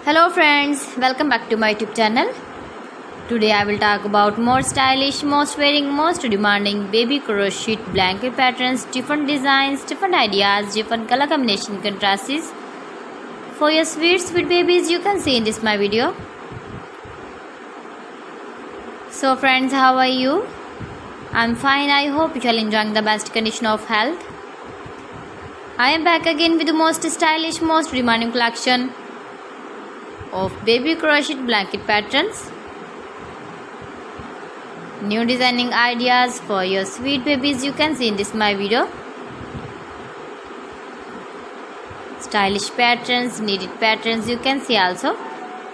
Hello friends, welcome back to my YouTube channel. Today I will talk about more stylish, most wearing, most demanding baby crochet blanket patterns, different designs, different ideas, different color combination contrasts for your sweet babies you can see in this my video. So friends, how are you? I'm fine. I hope you are enjoying the best condition of health. I am back again with the most stylish, most demanding collection of baby crochet blanket patterns. New designing ideas for your sweet babies you can see in this my video. Stylish patterns, needed patterns you can see also.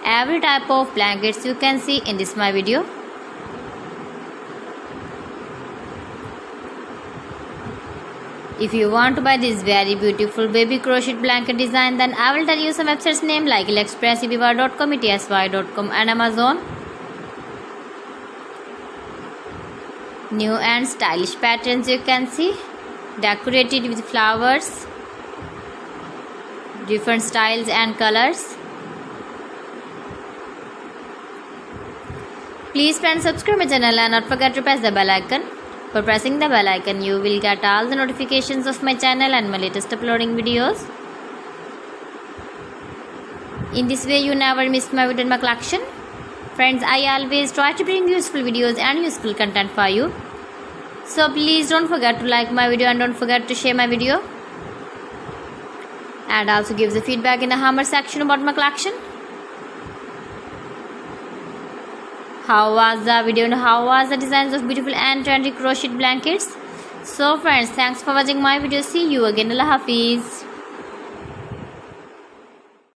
Every type of blankets you can see in this my video. If you want to buy this very beautiful baby crochet blanket design, then I will tell you some websites name like AliExpress, eBay.com, etsy.com and Amazon. New and stylish patterns you can see, decorated with flowers, different styles and colors. Please friends, subscribe my channel and not forget to press the bell icon. For pressing the bell icon, you will get all the notifications of my channel and my latest uploading videos. In this way, you never miss my video in my collection. Friends, I always try to bring useful videos and useful content for you. So please don't forget to like my video and don't forget to share my video. And also give the feedback in the comment section about my collection. How was the video and how was the designs of beautiful and trendy crochet blankets? So friends, thanks for watching my video. See you again. Allah Hafiz.